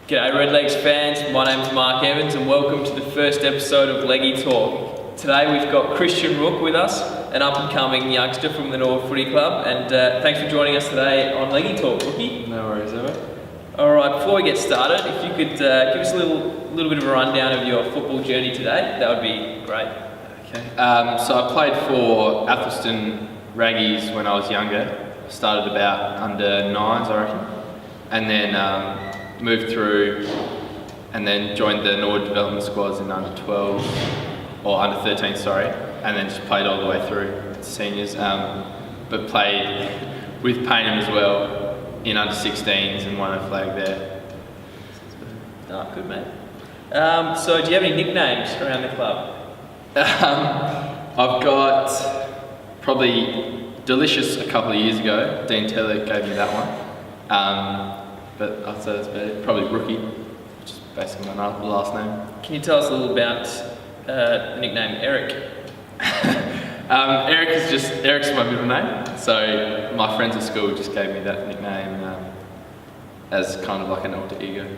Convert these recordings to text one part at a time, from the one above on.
G'day Redlegs fans, my name's Mark Evans and welcome to the first episode of Leggy Talk. Today we've got Christian Rook with us, an up-and-coming youngster from the Norwood Footy Club, and thanks for joining us today on Leggy Talk, Rookie. No worries, Ever. Alright, before we get started, if you could give us a little bit of a rundown of your football journey today, that would be great. Okay. So I played for Athelston Raggies when I was younger. I started about under 9s, I reckon, and then moved through and then joined the Norwood development squads in under 12 or under 13, sorry, and then just played all the way through to seniors, but played with Paynham as well in under 16s and won a flag there. Oh, good mate. So do you have any nicknames around the club? I've got probably Delicious a couple of years ago. Dean Taylor gave me that one. But I'd say that's better. Probably Rookie, which is basically my last name. Can you tell us a little about the nickname Eric? Eric's my middle name. So my friends at school just gave me that nickname as kind of like an alter ego.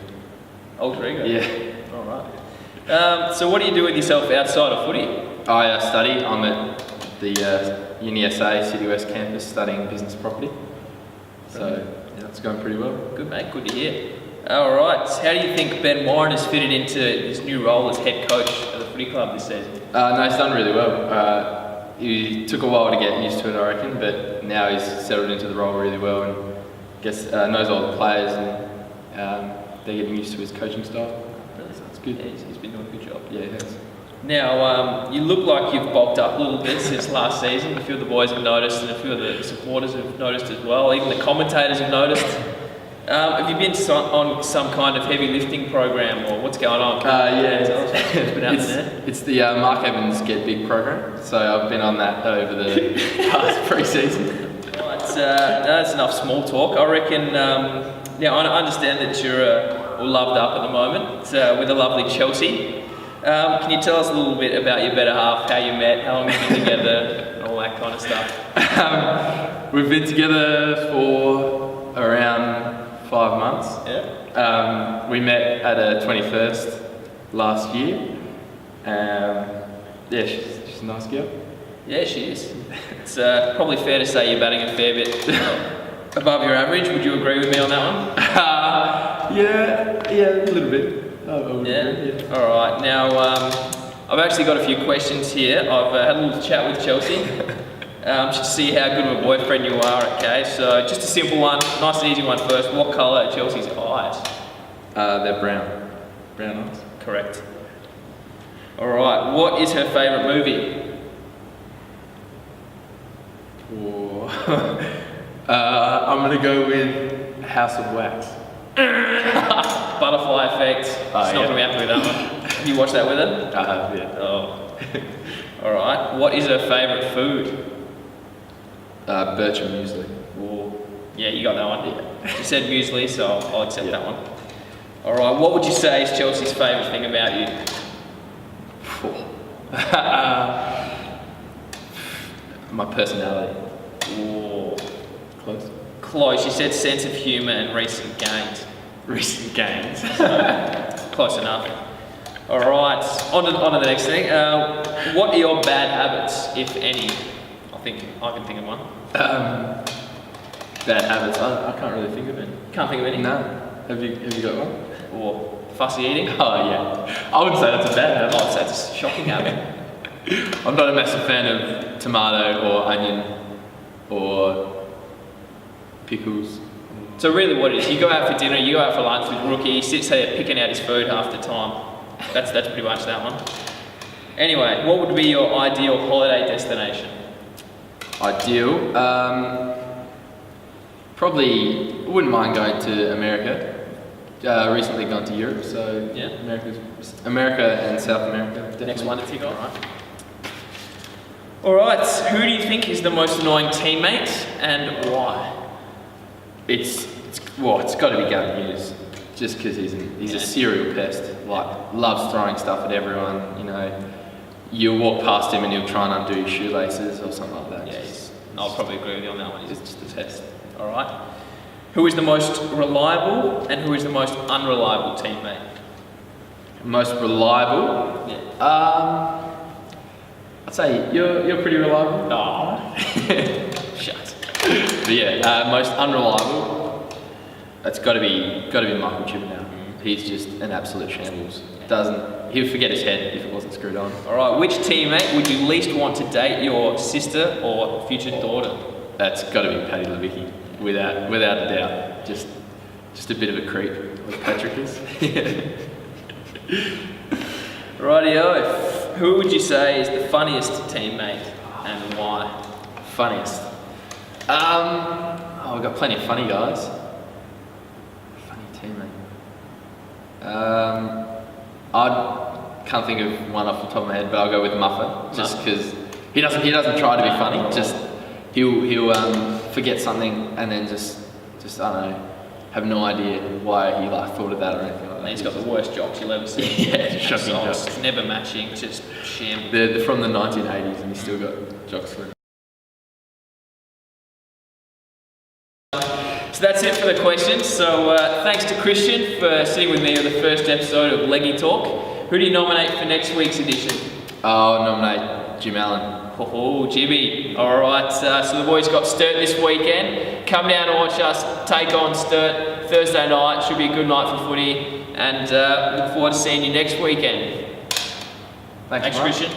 Alter ego? Yeah. Alright. So what do you do with yourself outside of footy? I study. I'm at the Uni SA City West campus studying business property. So yeah, it's going pretty well. Good mate, good to hear. Alright, how do you think Ben Warren has fitted into his new role as head coach of the footy club this season? No, he's done really well. He took a while to get used to it, I reckon, but now he's settled into the role really well and knows all the players and they're getting used to his coaching style. That's good. Yeah, he's been doing a good job. Yeah, he has. Now, you look like you've bulked up a little bit since last season. A few of the boys have noticed and a few of the supporters have noticed as well. Even the commentators have noticed. Have you been on some kind of heavy lifting program or what's going on? It's the Mark Evans Get Big program. So I've been on that over the past pre-season. Right, that's enough small talk. I reckon, now I understand that you're all loved up at the moment with the lovely Chelsea. Can you tell us a little bit about your better half, how you met, how long you've been together, and all that kind of stuff? We've been together for around 5 months. Yeah. We met at a 21st last year. Yeah, she's a nice girl. Yeah, she is. It's probably fair to say you're batting a fair bit above your average. Would you agree with me on that one? Yeah, a little bit. Yeah. All right. Now, I've actually got a few questions here. I've had a little chat with Chelsea, just to see how good of a boyfriend you are. Okay. So, just a simple one, nice and easy one first. What colour are Chelsea's eyes? They're brown. Brown eyes. Correct. All right. What is her favourite movie? I'm gonna go with House of Wax. Butterfly Effect. She's not going to be happy with that one. Have you watched that with her? I have, yeah. Oh. Alright. What is her favourite food? Bircham muesli. Ooh. Yeah, you got that one. Yeah. She said muesli, so I'll accept that one. Alright, what would you say is Chelsea's favourite thing about you? My personality. Ooh. Close. She said sense of humour and recent gains. Recent gains. Close enough. Alright, on to the next thing. What are your bad habits, if any? I can think of one. Bad habits? I can't really think of any. Can't think of any? No. Have you got one? Or fussy eating? Oh yeah. I wouldn't say that's a bad habit. I'd say it's a shocking habit. I'm not a massive fan of tomato or onion or pickles. So really what it is, you go out for dinner, you go out for lunch with Rookie, he sits there picking out his food half the time. That's pretty much that one. Anyway, what would be your ideal holiday destination? Ideal? Probably wouldn't mind going to America. Recently gone to Europe, so yeah. America and South America. Definitely. Next one to tick off. Alright, who do you think is the most annoying teammate and why? It's got to be Gavin Hughes, just because he's a serial pest. Like, loves throwing stuff at everyone. You know, you'll walk past him and he'll try and undo your shoelaces or something like that. Yeah, I'll probably agree with you on that one. He's just a test. All right. Who is the most reliable and who is the most unreliable teammate? Most reliable? Yeah. I'd say you're pretty reliable. Oh. Shut. But yeah, most unreliable. It's got to be Michael Chippendale. He's just an absolute shambles. He'll forget his head if it wasn't screwed on. All right. Which teammate would you least want to date, your sister or future daughter? That's got to be Paddy Levicki, without a doubt. Just a bit of a creep, like Patrick is. Rightio. Who would you say is the funniest teammate and why? Funniest. We've got plenty of funny guys. Funny teammate. I can't think of one off the top of my head, but I'll go with Muffin, just because he doesn't try to be funny. Just he'll forget something and then just I don't know, have no idea why he thought of that or anything like that. He's got the worst jocks you'll ever see. Yeah, shocking jocks. It's never matching, just sham. They're from the 1980s and he's still got jocks for it. So that's it for the questions. So thanks to Christian for sitting with me on the first episode of Leggy Talk. Who do you nominate for next week's edition? I'll nominate Jim Allen. Oh, Jimmy. All right. So the boys got Sturt this weekend. Come down and watch us take on Sturt Thursday night. Should be a good night for footy. And look forward to seeing you next weekend. Thanks Christian.